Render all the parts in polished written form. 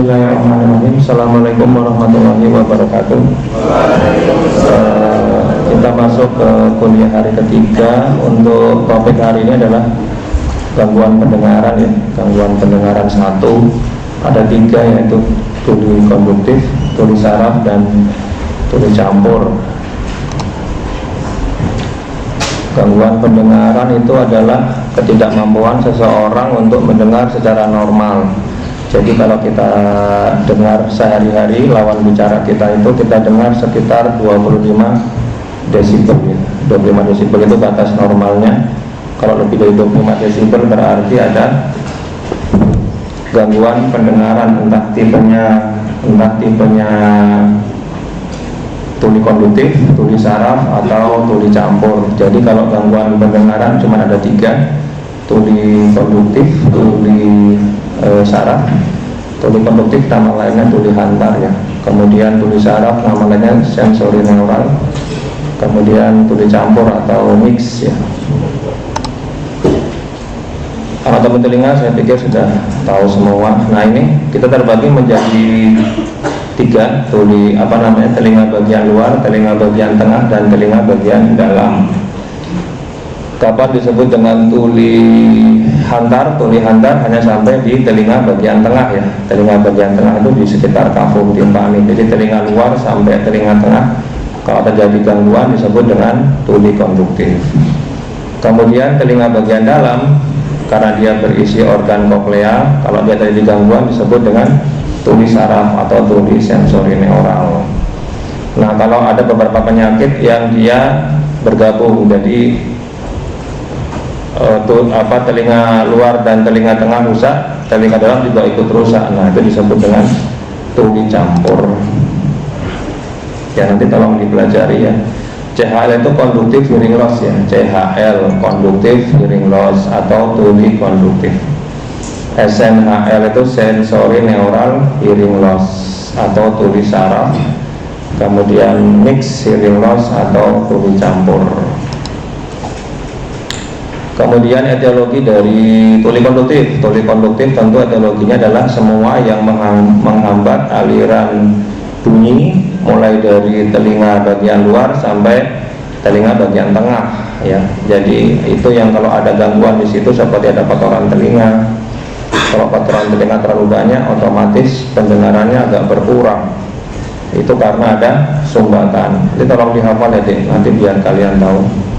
Bismillahirrahmanirrahim. Assalamualaikum warahmatullahi wabarakatuh. Kita masuk ke kuliah hari ketiga. Untuk topik hari ini adalah gangguan pendengaran ya. Gangguan pendengaran satu. Ada tiga, yaitu tuli konduktif, tuli saraf, dan tuli campur. Gangguan pendengaran itu adalah ketidakmampuan seseorang untuk mendengar secara normal. Jadi kalau kita dengar sehari-hari lawan bicara kita itu, kita dengar sekitar 25 desibel ya. 25 desibel itu batas normalnya. Kalau lebih dari 25 desibel berarti ada gangguan pendengaran, entah tipenya tuli konduktif, tuli saraf, atau tuli campur. Jadi kalau gangguan pendengaran cuma ada tiga: tuli konduktif, tuli saraf. Tuli konduktif nama lainnya tuli hantar ya. Kemudian tuli saraf nama lainnya sensori neural. Kemudian tuli campur atau mix ya. Teman telinga saya pikir sudah tahu semua. Nah, ini kita terbagi menjadi tiga: telinga bagian luar, telinga bagian tengah, dan telinga bagian dalam. Kapan disebut dengan tuli hantar? Tuli hantar hanya sampai di telinga bagian tengah ya. Telinga bagian tengah itu di sekitar kafum timpani. Jadi telinga luar sampai telinga tengah, kalau terjadi gangguan disebut dengan tuli konduktif. Kemudian telinga bagian dalam, karena dia berisi organ koklea, kalau dia terjadi gangguan disebut dengan tuli saraf atau tuli sensori neural. Nah, kalau ada beberapa penyakit yang dia bergabung, jadi telinga luar dan telinga tengah rusak, telinga dalam juga ikut rusak. Nah, itu disebut dengan tuli campur. Ya, nanti tolong dipelajari ya. CHL itu konduktif hearing loss ya. CHL konduktif hearing loss atau tuli konduktif. SNHL itu sensori neural hearing loss atau tuli saraf. Kemudian mix hearing loss atau tuli campur. Kemudian etiologi dari tuli konduktif. Tuli konduktif tentu etiologinya adalah semua yang menghambat aliran bunyi mulai dari telinga bagian luar sampai telinga bagian tengah ya. Jadi itu yang kalau ada gangguan di situ seperti ada kotoran telinga. Kalau kotoran telinga terlalu banyak, otomatis pendengarannya agak berkurang. Itu karena ada sumbatan. Jadi tolong dihafal ya, Dik, nanti biar kalian tahu.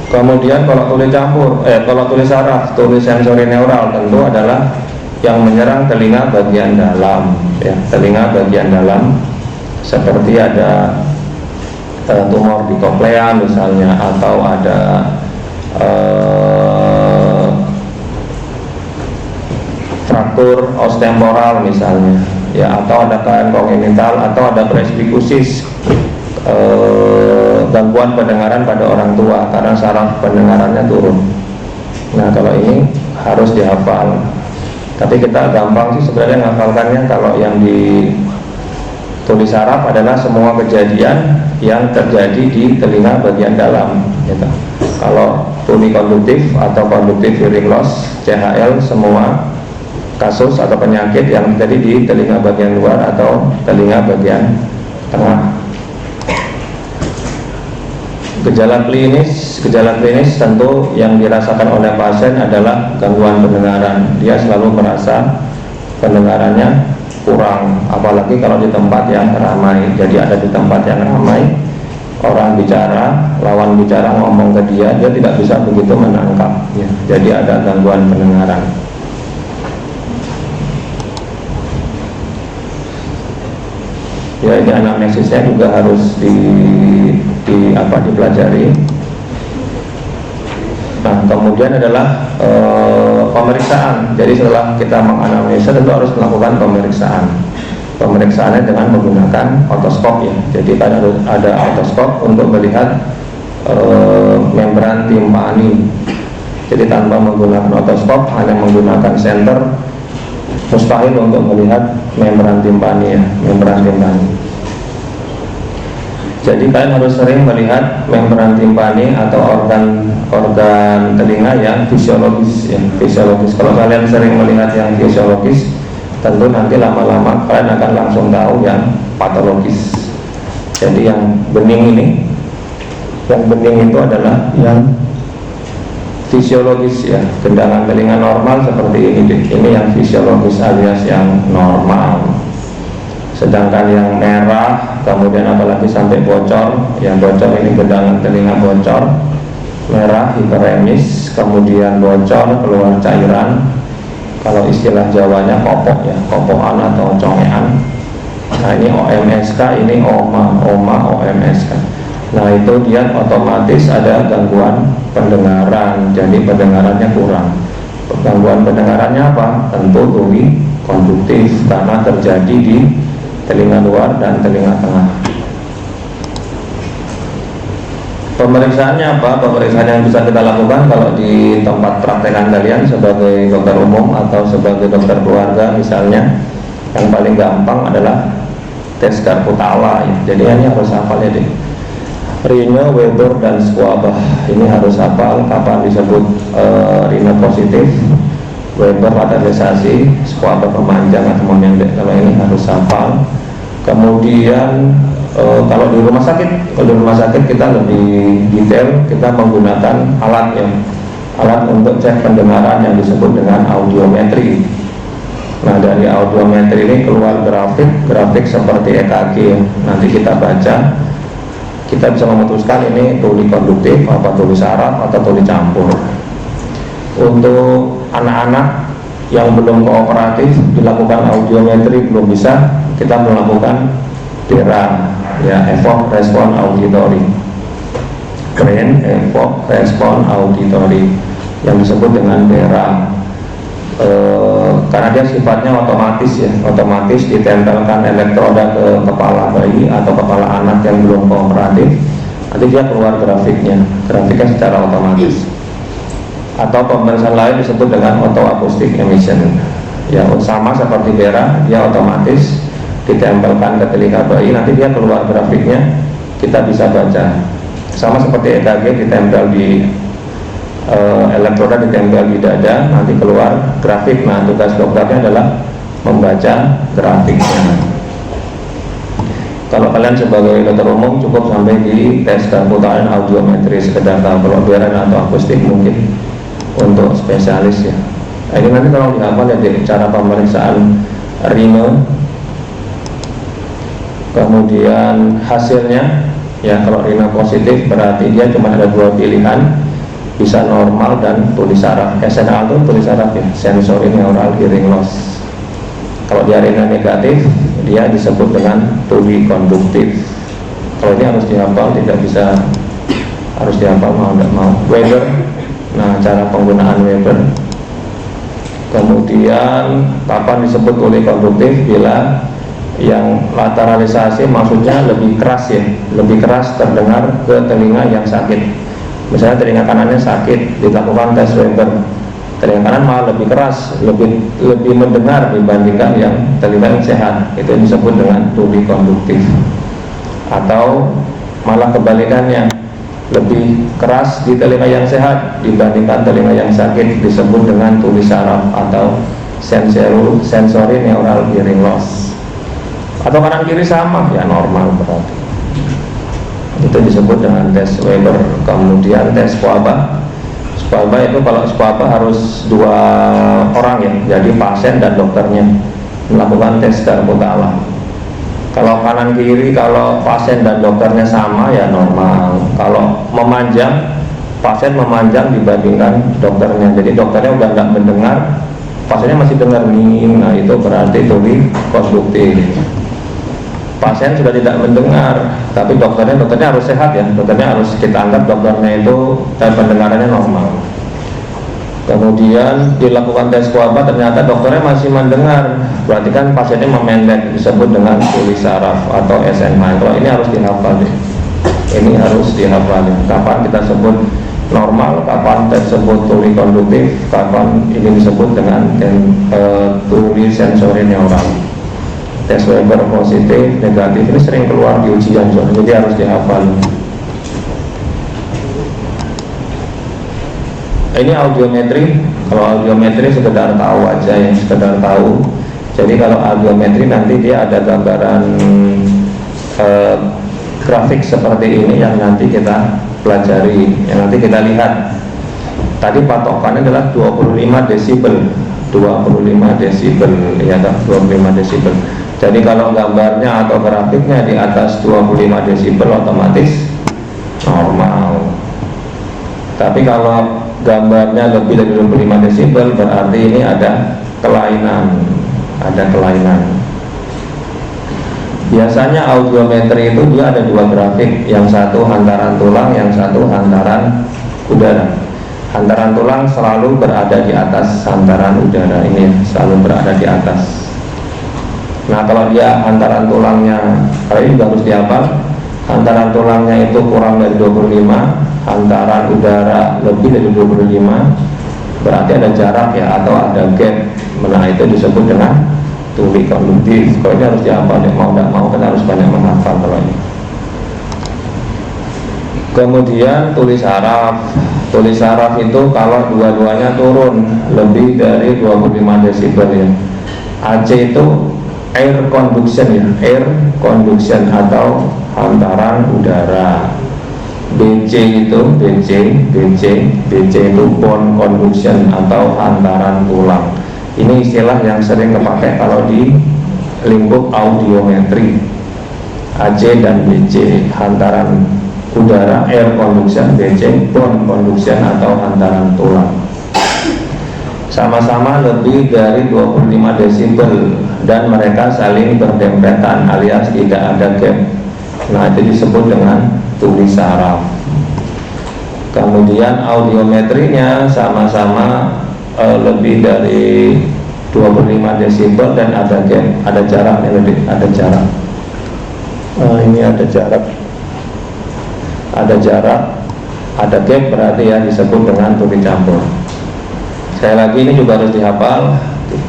Kemudian kalau tuli campur, kalau tuli saraf, tuli sensori neural tentu adalah yang menyerang telinga bagian dalam ya. Telinga bagian dalam seperti ada tumor di koklea misalnya, atau ada fraktur os temporal misalnya ya, atau ada kelainan kongenital, atau ada presbikusis, gangguan pendengaran pada orang tua karena saraf pendengarannya turun. Nah, kalau ini harus dihafal. Tapi kita gampang sih sebenarnya menghafalkannya. Kalau yang di tuli saraf adalah semua kejadian yang terjadi di telinga bagian dalam gitu. Kalau tuli konduktif atau konduktif hearing loss CHL, semua kasus atau penyakit yang terjadi di telinga bagian luar atau telinga bagian tengah. Gejala klinis tentu yang dirasakan oleh pasien adalah gangguan pendengaran. Dia selalu merasa pendengarannya kurang, apalagi kalau di tempat yang ramai. Jadi ada di tempat yang ramai, orang bicara, lawan bicara ngomong ke dia tidak bisa begitu menangkap ya. Jadi ada gangguan pendengaran. Ya, ini anamnesisnya juga harus dipelajari. Nah, kemudian adalah pemeriksaan. Jadi setelah kita menganamnesis tentu harus melakukan pemeriksaan. Pemeriksaannya dengan menggunakan otoskop ya. Jadi ada otoskop untuk melihat membran timpani. Jadi tanpa menggunakan otoskop, hanya menggunakan senter, mustahil untuk melihat membran timpani ya, membran timpani. Jadi kalian harus sering melihat membran timpani atau organ telinga yang fisiologis, ya, fisiologis. Kalau kalian sering melihat yang fisiologis, tentu nanti lama-lama kalian akan langsung tahu yang patologis. Jadi yang bening itu adalah yang fisiologis, ya, gendangan telinga normal seperti ini. Ini yang fisiologis alias yang normal. Sedangkan yang merah, kemudian apalagi sampai bocor, yang bocor ini gendangan telinga bocor, merah hiperemis, kemudian bocor keluar cairan. Kalau istilah Jawanya kopok, ya, kopokan atau congean. Nah ini OMSK, ini oma OMSK. Nah itu dia otomatis ada gangguan pendengaran, jadi pendengarannya kurang. Gangguan pendengarannya apa? Tentu tuli konduktif karena terjadi di telinga luar dan telinga tengah. Pemeriksaannya apa? Pemeriksaan yang bisa kita lakukan kalau di tempat praktekan kalian sebagai dokter umum atau sebagai dokter keluarga misalnya, yang paling gampang adalah tes Karputala, ya. Jadi ini harus hafal ya deh. Rhino, Weber, dan Schwab. Ini harus hafal kapan disebut Rhino positif, Weber lateralisasi, Schwab pemanjang atau memendek. Kalau ini harus hafal. Kemudian kalau di rumah sakit kita lebih detail, kita menggunakan alat untuk cek pendengaran yang disebut dengan audiometri. Nah dari audiometri ini keluar grafik seperti EKG, ya. Nanti kita baca, kita bisa memutuskan ini tuli konduktif, apa tuli saraf, atau tuli campur. Untuk anak-anak yang belum kooperatif dilakukan audiometri belum bisa, kita melakukan DERA, ya, evoked response auditory, brain evoked response auditory, yang disebut dengan DERA. Karena dia sifatnya otomatis, ya, otomatis ditempelkan elektroda ke kepala bayi atau kepala anak yang belum kooperatif, nanti dia keluar grafiknya secara otomatis. Atau pemeriksaan lain disebut dengan autoacoustic emission, ya, sama seperti DERA, dia otomatis ditempelkan ke telinga bayi, nanti dia keluar grafiknya, kita bisa baca. Sama seperti EKG, ditempel di elektroda, ditempel di dada, nanti keluar grafik. Nah tugas dokternya adalah membaca grafiknya. Kalau kalian sebagai dokter umum cukup sampai di tes Karputala audiometri sekedar tahu. Kalau DERA atau akustik mungkin untuk spesialis, ya. Nah, ini nanti kalau dihafal ya cara pemeriksaan Rhino, kemudian hasilnya, ya, kalau Rhino positif berarti dia cuma ada dua pilihan, bisa normal dan tuli saraf. SNA itu tuli saraf, ya, sensory neural hearing loss. Kalau dia Rhino negatif, dia disebut dengan tuli konduktif. Kalau ini harus dihafal, tidak bisa, harus dihafal mau tidak mau. Weber, nah cara penggunaan Weber. Kemudian kapan disebut tuli konduktif? Bila yang lateralisasi maksudnya lebih keras, ya, lebih keras terdengar ke telinga yang sakit. Misalnya telinga kanannya sakit, dilakukan tes Weber, telinga kanan malah lebih keras, lebih mendengar dibandingkan yang telinga yang sehat, itu disebut dengan tuli konduktif. Atau malah kebalikannya, lebih keras di telinga yang sehat dibandingkan telinga yang sakit, disebut dengan tuli saraf atau sensory neural hearing loss. Atau kanan kiri sama, ya normal berarti. Itu disebut dengan tes Weber. Kemudian tes Schwab. Schwab itu, kalau Schwab harus dua orang, ya, jadi pasien dan dokternya melakukan tes Karputala. Kalau kanan kiri, kalau pasien dan dokternya sama, ya normal. Kalau memanjang, pasien memanjang dibandingkan dokternya, jadi dokternya udah nggak mendengar, pasiennya masih dengar nih, nah itu berarti tuli konduktif. Pasien sudah tidak mendengar, tapi dokternya harus sehat, ya, dokternya harus kita anggap dokternya itu pendengarannya normal. Kemudian dilakukan tes Schwab, ternyata dokternya masih mendengar, berarti kan pasiennya memendek, disebut dengan tuli saraf atau SMA. Kalau ini harus dihafal, deh. Ini harus dihafal. Kapan kita sebut normal, kapan tersebut tuli konduktif, kapan ini disebut dengan tuli sensori neural. tes Weber positif, negatif, ini sering keluar di ujian, jadi harus dihafal. Ini audiometri. Kalau audiometri sekedar tahu aja ya, sekedar tahu. Jadi kalau audiometri nanti dia ada gambaran grafik seperti ini yang nanti kita pelajari, yang nanti kita lihat. Tadi patokannya adalah 25 desibel, 25 desibel ya, 25 desibel. Jadi kalau gambarnya atau grafiknya di atas 25 desibel otomatis normal. Tapi kalau gambarnya lebih dari 25 desibel berarti ini ada kelainan, Biasanya audiometri itu dia ada dua grafik, yang satu hantaran tulang, yang satu hantaran udara. Hantaran tulang selalu berada di atas hantaran udara, ini selalu berada di atas. Nah kalau dia hantaran tulangnya, kalau ini juga harus dihafal, hantaran tulangnya itu kurang dari 25, hantaran udara lebih dari 25, berarti ada jarak ya, atau ada gap. Nah itu disebut dengan tuli konduktif. Kalau ini harus dihafal ya, mau tidak mau kita harus banyak menghafal kalau ini. Kemudian tuli saraf. Tuli saraf itu kalau dua-duanya turun lebih dari 25 desibel ya. AC itu air conduction ya, air conduction atau hantaran udara. BC itu BC itu bone conduction atau hantaran tulang. Ini istilah yang sering dipakai kalau di lingkup audiometri. AC dan BC, hantaran udara, air conduction, BC, bone conduction atau hantaran tulang. Sama-sama lebih dari 25 desibel dan mereka saling berdempetan alias tidak ada gap. Nah itu disebut dengan tuli saraf. Kemudian audiometrinya sama-sama lebih dari 25 desibel dan ada gap, ada jarak, ada jarak. Ini ada jarak. Ada jarak, ada gap, berarti ya disebut dengan tuli campur. Sekali lagi ini juga harus dihafal,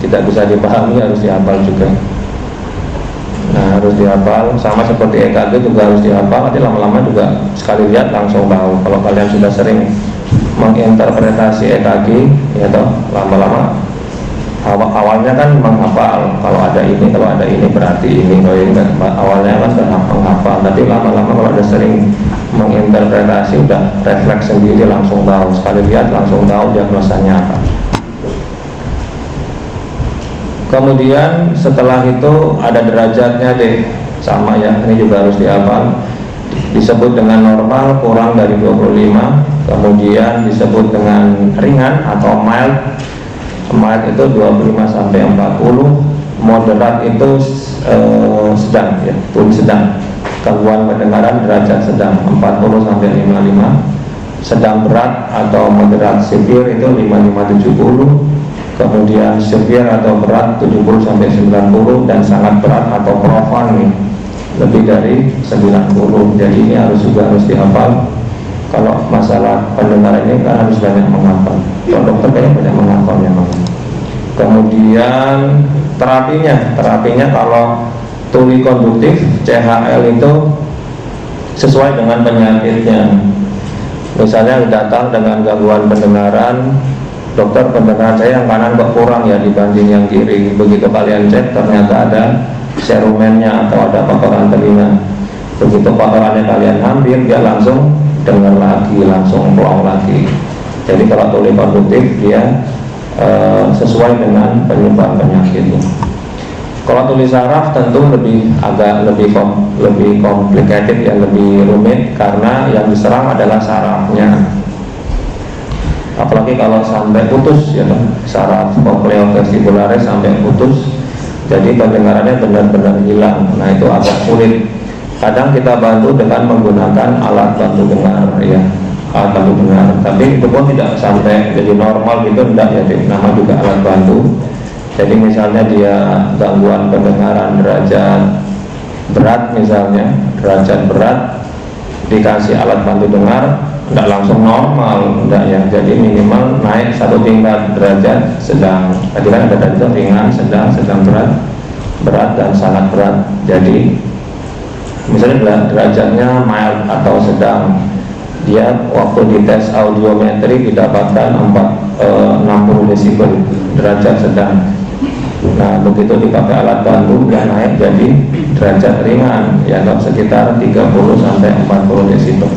tidak bisa dipahami, harus dihafal juga. Nah harus dihafal, sama seperti EKG juga harus dihafal. Nanti lama-lama juga sekali lihat langsung tahu. Kalau kalian sudah sering menginterpretasi EKG, ya toh lama-lama awalnya kan menghafal, kalau ada ini berarti ini, kalau ini awalnya kan menghafal, tapi lama-lama kalau ada sering menginterpretasi udah refleks sendiri, langsung tahu, sekali lihat langsung tahu diagnosanya apa. Kemudian setelah itu ada derajatnya deh, sama ya, ini juga harus dihafal. Disebut dengan normal kurang dari 25, kemudian disebut dengan ringan atau mild. Mild itu 25 sampai 40, moderat itu sedang ya, tuli sedang. Gangguan pendengaran derajat sedang 40 sampai 55. Sedang berat atau moderat severe itu 55 70. Kemudian severe atau berat 70 sampai 90 dan sangat berat atau profound nih lebih dari 90. Jadi ini juga harus dihafal. Kalau masalah pendengaran ini kan harus banyak menghafal. Kalau dokter kayaknya banyak menghafal memang. Kemudian terapinya kalau tuli konduktif CHL itu sesuai dengan penyakitnya. Misalnya datang dengan gangguan pendengaran, dokter pendengaran saya yang kanan kok kurang ya dibanding yang kiri. Begitu kalian cek ternyata ada serumennya atau ada kotoran telinga. Begitu kotorannya kalian ambil, dia langsung dengar lagi, langsung plong lagi. Jadi kalau tuli konduktif dia sesuai dengan penyebab penyakitnya. Kalau tuli saraf tentu agak lebih complicated ya, lebih rumit karena yang diserang adalah sarafnya. Apalagi kalau sampai putus ya, saraf cochleovestibularis sampai putus, jadi pendengarannya benar-benar hilang. Nah itu agak sulit. Kadang kita bantu dengan menggunakan alat bantu dengar ya, alat bantu dengar. Tapi itu pun tidak sampai jadi normal gitu, enggak ya, nama juga alat bantu. Jadi misalnya dia gangguan pendengaran derajat berat, misalnya derajat berat, dikasih alat bantu dengar, enggak langsung normal, enggak ya. Jadi minimal naik satu tingkat, derajat sedang. Tadi kan ada derajat ringan, sedang berat. berat dan sangat berat. Jadi misalnya derajatnya mild atau sedang, dia waktu dites audiometri didapatkan 60 desibel, derajat sedang. Nah begitu dipakai alat bantu dia naik jadi derajat ringan, ya sekitar 30 sampai 40 desibel.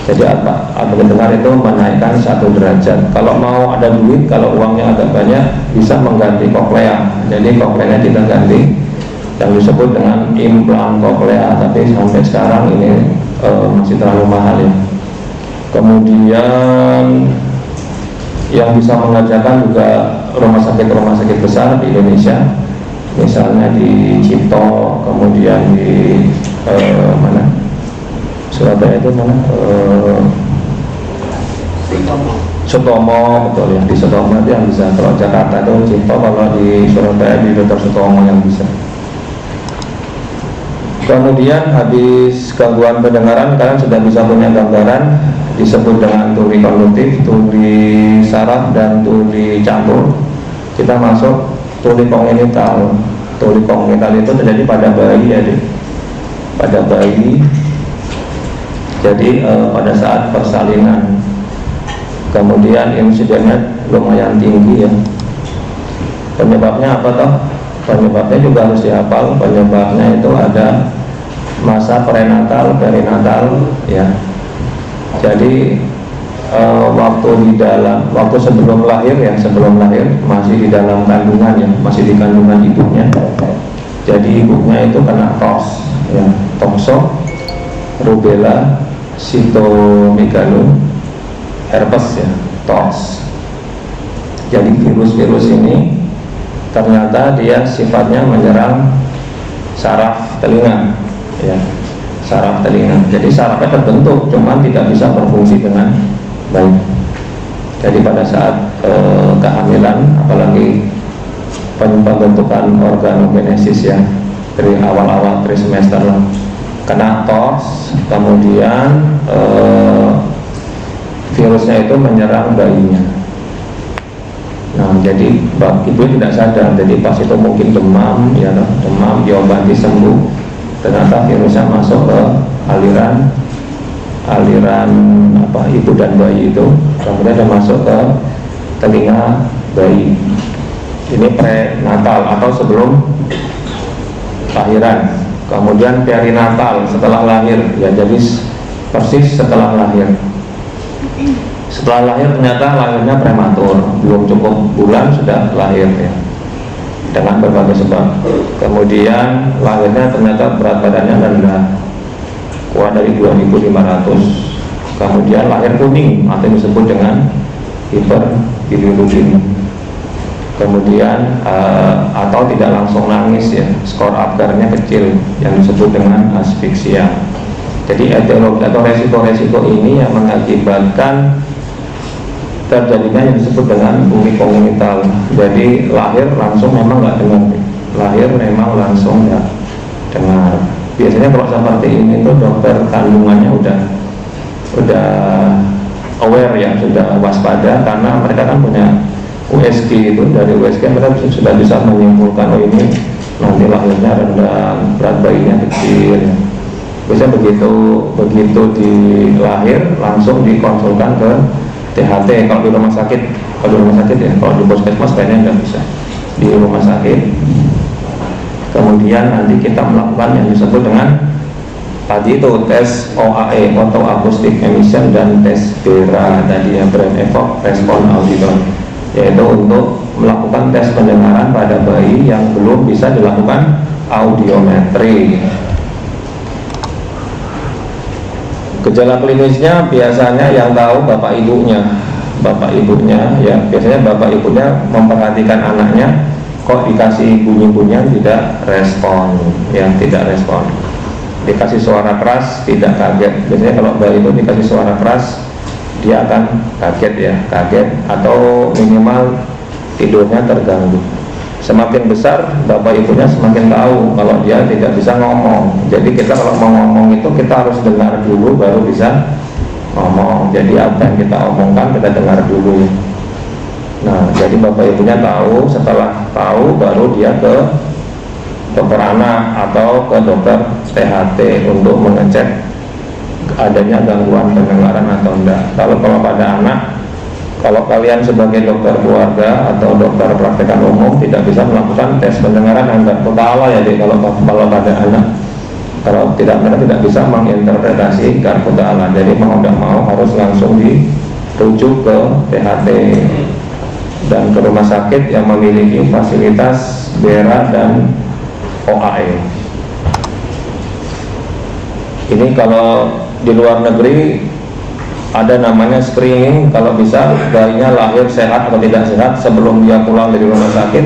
Jadi alat pendengar itu menaikkan 1 derajat. Kalau mau ada duit, kalau uangnya agak banyak, bisa mengganti koklea. Jadi kokleanya kita ganti, yang disebut dengan implan koklea, tapi sampai sekarang ini masih terlalu mahal ya. Kemudian yang bisa mengerjakan juga rumah sakit besar di Indonesia, misalnya di Cipto, kemudian di mana Surabaya itu mana Sutomo, betul ya, di Sutomo itu yang bisa. Kalau Jakarta itu Cipto, kalau di Surabaya di Dr. Sutomo yang bisa. Kemudian habis gangguan pendengaran, kalian sudah bisa punya gambaran, disebut dengan tuli kognitif, tuli saraf, dan tuli campur. Kita masuk tuli kongenital. Tuli kongenital itu terjadi pada bayi ya, pada bayi. Jadi pada saat persalinan. Kemudian insidennya lumayan tinggi ya. Penyebabnya apa toh? Penyebabnya juga harus dihafal. Penyebabnya itu ada masa prenatal, perinatal ya. Jadi waktu sebelum lahir ya, sebelum lahir masih di dalam kandungan ya, masih di kandungan ibunya. Jadi ibunya itu kena TOS ya, toxo, rubella, cytomegalo, herpes ya, TOS. Jadi virus-virus ini ternyata dia sifatnya menyerang saraf telinga ya, saraf telinga. Jadi sarafnya terbentuk, cuman tidak bisa berfungsi dengan baik. Jadi pada saat kehamilan, apalagi pembentukan organogenesis ya, dari awal-awal trimester lah, kena TOS, kemudian virusnya itu menyerang bayinya. Nah, jadi ibu tidak sadar. Jadi pas itu mungkin demam, ya, demam diobati sembuh. Ternyata virusnya masuk ke aliran apa ibu dan bayi itu, kemudian dia masuk ke telinga bayi. Ini prenatal atau sebelum lahiran. Kemudian perinatal, setelah lahir ya, jadi persis setelah lahir. Setelah lahir ternyata lahirnya prematur, belum cukup bulan sudah lahir ya, dengan berbagai sebab. Kemudian lahirnya ternyata berat badannya rendah, kurang dari 2.500. Kemudian lahir kuning atau yang disebut dengan hiperbilirubinemia. Kemudian atau tidak langsung nangis ya, skor Apgarnya kecil yang disebut dengan asfiksia. Jadi etiologi atau resiko-resiko ini yang mengakibatkan terjadinya yang disebut dengan tuli kongenital. Jadi lahir langsung memang nggak dengar, lahir memang langsung nggak dengar. Biasanya kalau seperti ini tuh dokter kandungannya udah aware ya, sudah waspada, karena mereka kan punya USG itu. Dari USG mereka sudah bisa menyimpulkan, oh ini nanti lahirnya rendah, berat bayinya kecil ya. Biasanya begitu di lahir langsung dikonsulkan ke THT. Kalau di rumah sakit, ya, kalau di puskesmas kayaknya nggak bisa, di rumah sakit. Kemudian nanti kita melakukan yang disebut dengan tadi itu tes OAE, Auto Acoustic Emission, dan tes BERA tadi ya, Brain Evoke Response Auditor, yaitu untuk melakukan tes pendengaran pada bayi yang belum bisa dilakukan audiometri. Gejala klinisnya biasanya yang tahu bapak ibunya ya, biasanya bapak ibunya memperhatikan anaknya, kok dikasih bunyi-bunyian tidak respon ya, tidak respon. Dikasih suara keras tidak kaget. Biasanya kalau bayi itu dikasih suara keras dia akan kaget ya, kaget atau minimal tidurnya terganggu. Semakin besar bapak ibunya semakin tahu kalau dia tidak bisa ngomong. Jadi kita kalau mau ngomong itu kita harus dengar dulu baru bisa ngomong. Jadi apa yang kita omongkan kita dengar dulu ya. Nah, jadi bapak ibunya tahu, setelah tahu baru dia ke dokter anak atau ke dokter THT untuk mengecek adanya gangguan pendengaran atau enggak. Kalau pada anak, kalau kalian sebagai dokter keluarga atau dokter praktekan umum tidak bisa melakukan tes pendengaran yang kepala ya, kalau pada anak, kalau tidak bisa menginterpretasi kartu ta'ala. Jadi mau tidak mau harus langsung dirujuk ke THT dan ke rumah sakit yang memiliki fasilitas BERA dan OAE. Ini kalau di luar negeri ada namanya screening, kalau bisa bayinya lahir sehat atau tidak sehat sebelum dia pulang dari rumah sakit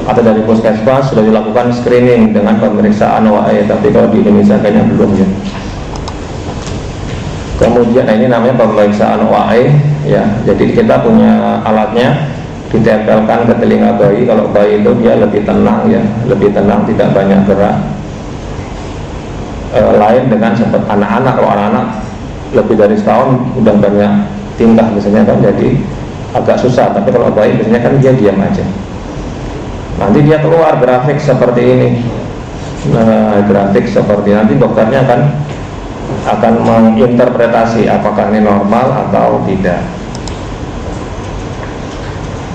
atau dari puskesmas sudah dilakukan screening dengan pemeriksaan OAE. Tapi kalau di Indonesia kayaknya belum ya. Kemudian ini namanya pemeriksaan OAE ya. Jadi kita punya alatnya, ditempelkan ke telinga bayi. Kalau bayi itu dia lebih tenang ya, lebih tenang, tidak banyak gerak. Lain dengan seperti anak-anak. Kalau anak-anak lebih dari setahun udah banyak tingkah biasanya kan, jadi agak susah. Tapi kalau bayi biasanya kan dia diam aja. Nanti dia keluar grafik seperti ini. Nah, grafik seperti nanti dokternya akan menginterpretasi apakah ini normal atau tidak.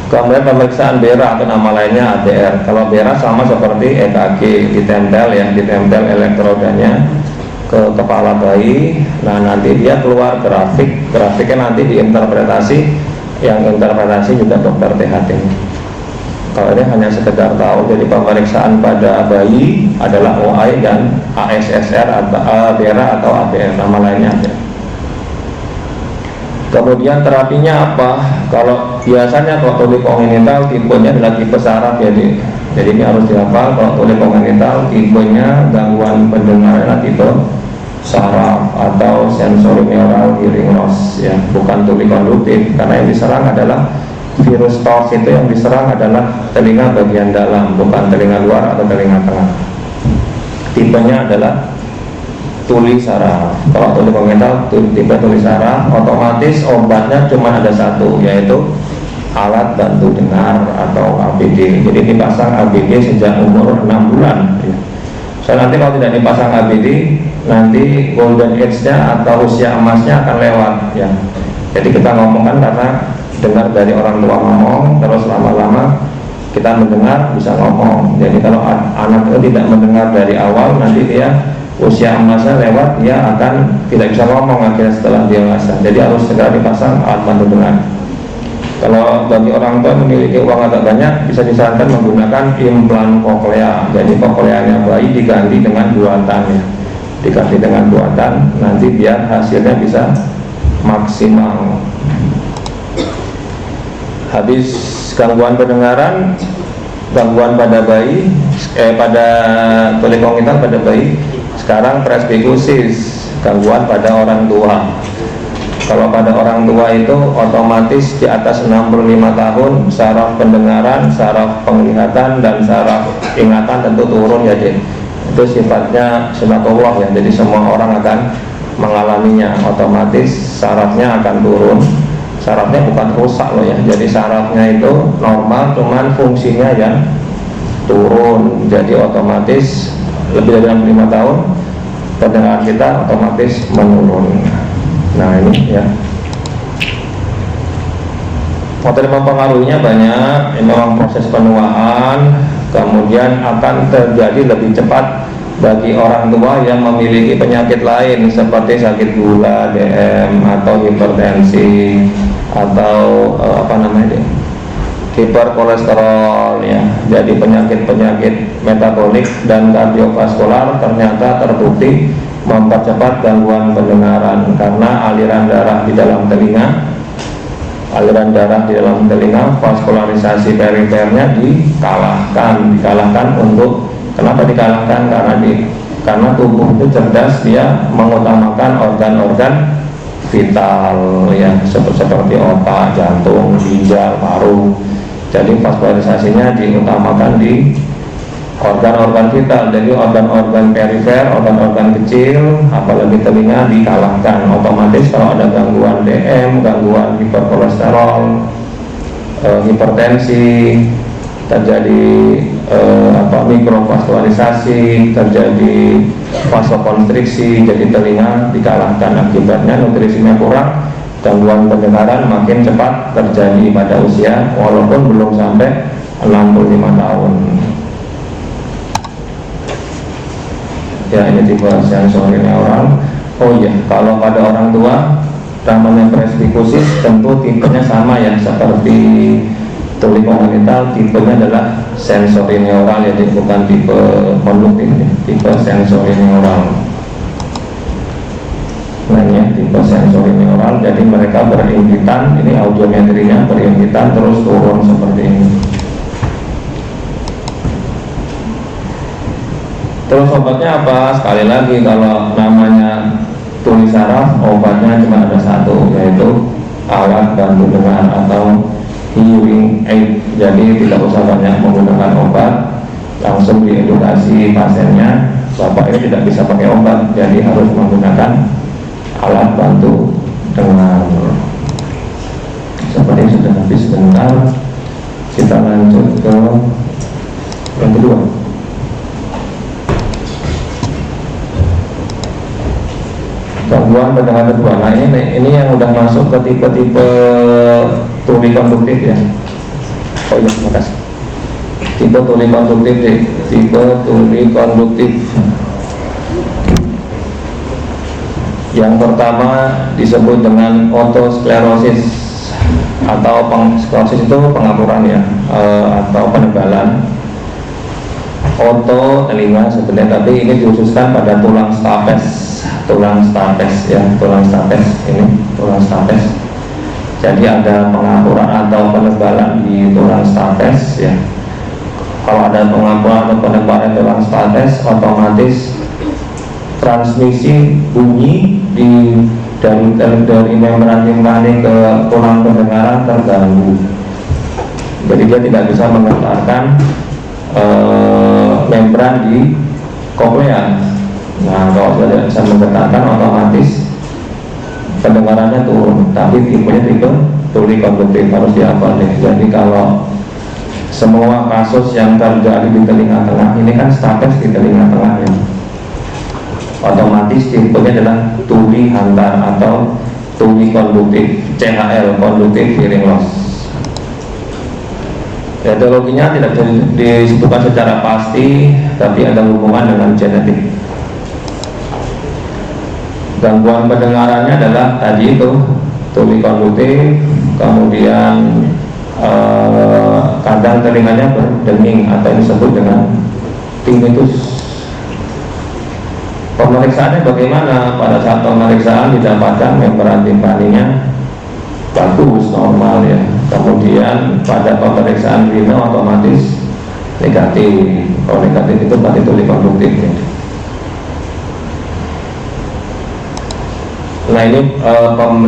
Kemudian pemeriksaan BERA atau nama lainnya ADR. Kalau BERA sama seperti EKG, ditempel elektrodanya ke kepala bayi. Nah nanti dia keluar grafiknya nanti diinterpretasi, yang interpretasi juga dokter THT. Kalau ini hanya sekedar tahu, jadi pemeriksaan pada bayi adalah OAE dan ASSR atau BERA atau ADR, nama lainnya ADR. Kemudian terapinya apa? Kalau biasanya kalau tuli kongenital tipenya adalah tipe saraf ya, jadi ini harus dihafal. Kalau tuli kongenital tipenya gangguan pendengaran adalah tipe saraf atau sensory neural hearing loss ya, bukan tuli konduktif, karena yang diserang adalah virus TORS. Itu yang diserang adalah telinga bagian dalam, bukan telinga luar atau telinga tengah. Tipenya adalah tuli saraf. Kalau tuli kongenital tipe tuli saraf, otomatis obatnya cuma ada satu, yaitu alat bantu dengar atau ABD. Jadi dipasang ABD sejak umur 6 bulan ya. So nanti kalau tidak dipasang ABD, nanti golden age-nya atau usia emasnya akan lewat ya. Jadi kita ngomongkan karena dengar dari orang tua ngomong, terus lama-lama kita mendengar bisa ngomong. Jadi kalau anak itu tidak mendengar dari awal, nanti dia usia emasnya lewat, dia akan tidak bisa ngomong akhirnya setelah dewasa. Jadi harus segera dipasang alat bantu dengar. Kalau bagi orang tua memiliki uang agak banyak, bisa disarankan menggunakan implan koklea. Jadi kokleanya bayi diganti dengan buatan ya, diganti dengan buatan, nanti biar hasilnya bisa maksimal. Habis gangguan pendengaran, gangguan pada bayi, pada tuli kongenital pada bayi. Sekarang presbikusis, gangguan pada orang tua. Kalau pada orang tua itu otomatis di atas 65 tahun saraf pendengaran, saraf penglihatan dan saraf ingatan tentu turun ya, jadi itu sifatnya sunatullah ya. Jadi semua orang akan mengalaminya, otomatis sarafnya akan turun. Sarafnya bukan rusak loh ya, jadi sarafnya itu normal, cuman fungsinya yang turun. Jadi otomatis lebih dari 65 tahun pendengaran kita otomatis menurun. Nah ini ya, materi mempengaruhinya banyak. Ini memang proses penuaan, kemudian akan terjadi lebih cepat bagi orang tua yang memiliki penyakit lain seperti sakit gula, DM atau hipertensi atau hiperkolesterol ya. Jadi penyakit-penyakit metabolik dan kardiovaskular ternyata terbukti mempercepat gangguan pendengaran karena aliran darah di dalam telinga, vaskularisasi perifernya dikalahkan untuk, kenapa dikalahkan? Karena tubuh itu cerdas, dia mengutamakan organ-organ vital ya, seperti otak, jantung, ginjal, paru. Jadi vaskularisasinya diutamakan di organ-organ vital. Jadi organ-organ perifer, organ-organ kecil, apalagi telinga dikalahkan. Otomatis kalau ada gangguan DM, gangguan hiperkolesterol, hipertensi, terjadi mikrovaskularisasi, terjadi vasokonstriksi, jadi telinga dikalahkan, akibatnya nutrisinya kurang, gangguan pendengaran makin cepat terjadi pada usia walaupun belum sampai 65 tahun. Ya, ini tipe sensorineural. Oh iya, kalau pada orang tua namanya presbikusis, tentu tipenya sama ya, seperti tuli kongenital, tipenya adalah sensorineural, jadi bukan tipe konduktif, tipe sensorineural. Nah ini tipe sensorineural, jadi mereka berimpitan, ini audiometrinya berimpitan terus turun seperti ini. Terus obatnya apa? Sekali lagi, kalau namanya tuli saraf, obatnya cuma ada satu, yaitu alat bantu dengar atau hearing aid. Jadi tidak usah banyak menggunakan obat, langsung diedukasi pasiennya, bapak ini tidak bisa pakai obat, jadi harus menggunakan alat bantu dengar. Seperti sudah habis sebentar, kita lanjut ke yang kedua. Gangguan pendengar kedua. Nah ini yang udah masuk ke tipe-tipe tuli konduktif ya. Oh iya, makasih. Tipe tuli konduktif, tipe tuli konduktif. Yang pertama disebut dengan otosklerosis, atau sklerosis itu pengapuran ya, atau penebalan. Oto telinga sebenarnya, tapi ini dikhususkan pada tulang stapes ya, tulang stapes ini, tulang stapes. Jadi ada pengapuran atau penebalan di tulang stapes ya. Kalau ada pengapuran atau penebalan tulang stapes, otomatis transmisi bunyi dari membran timpani ke tulang pendengaran terganggu. Jadi dia tidak bisa menggetarkan membran di koklea. Nah, kalau tidak bisa menggetarkan, otomatis pendengarannya turun. Tapi tipenya tipe tuli konduktif, harus dihafal nih. Jadi kalau semua kasus yang terjadi di telinga tengah, ini kan stapes di telinga tengah ya, otomatis tipenya adalah tuli hantar atau tuli konduktif, CHL, conductive hearing loss. Etiologinya tidak disebutkan secara pasti, tapi ada hubungan dengan genetik. Gangguan pendengarannya adalah tadi itu tuli konduktif, kemudian kadang telinganya berdenging atau yang disebut dengan tinnitus. Pemeriksaannya bagaimana? Pada saat pemeriksaan didapatkan membran timpaninya bagus, normal ya. Kemudian pada pemeriksaan rino otomatis negatif. Kalau negatif itu berarti tuli konduktif ya. Nah ini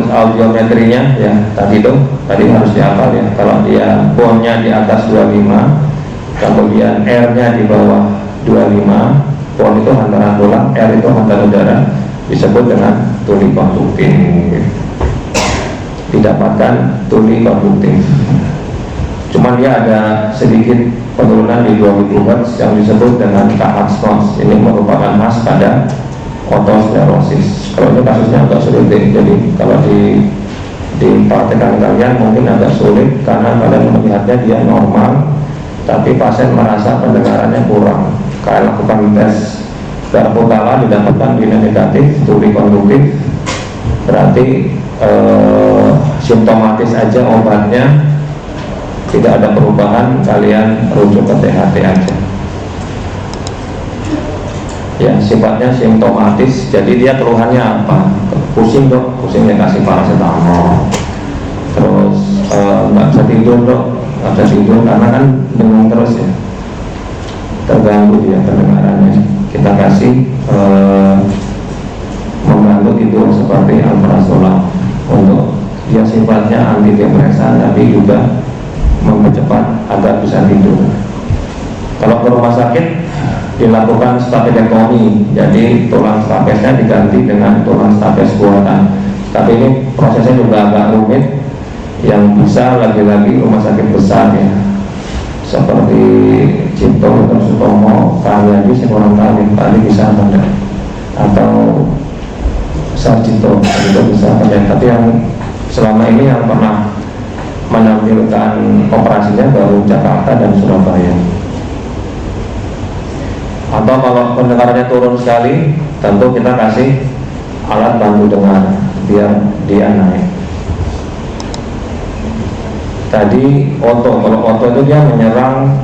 audiometrinya ya, tadi harus dihafal ya. Kalau dia bone-nya di atas 25, kemudian R-nya di bawah 25, bone itu hantaran tulang, R itu hantaran udara, disebut dengan tuli konduktif. Didapatkan tuli konduktif. Cuman dia ada sedikit penurunan di 2000 Hz yang disebut dengan K-Hz. Ini merupakan khas pada otosklerosis. Kalau ini kasusnya agak sulit, jadi kalau dipraktekkan kalian mungkin agak sulit karena kalian melihatnya dia normal, tapi pasien merasa pendengarannya kurang. Kalian lakukan tes darah didapatkan bila negatif tuli konduktif, berarti simptomatis aja, obatnya tidak ada perubahan, kalian rujuk ke THT aja ya. Sifatnya simptomatis, jadi dia keluhannya apa? Pusing dok, pusingnya kasih paracetamol. Terus nggak bisa tidur dok, nggak bisa tidur karena kan dengung terus ya, terganggu dia pendengarannya. Kita kasih membantu tidur seperti alprazolam, untuk dia sifatnya antidepresan tapi juga mempercepat agar bisa tidur. Kalau ke rumah sakit dilakukan stapedektomi, jadi tulang stapesnya diganti dengan tulang stapes buatan. Tapi ini prosesnya juga agak rumit, yang bisa lagi-lagi rumah sakit besar ya, seperti Cipto atau Sutomo, Karyadi, Sekolah Kali bisa ada, atau Sarjito itu bisa ada. Tapi yang selama ini yang pernah menampilkan operasinya baru Jakarta dan Surabaya. Atau kalau pendengarannya turun sekali, tentu kita kasih alat bantu dengar biar dia naik. Tadi oto, kalau oto itu dia menyerang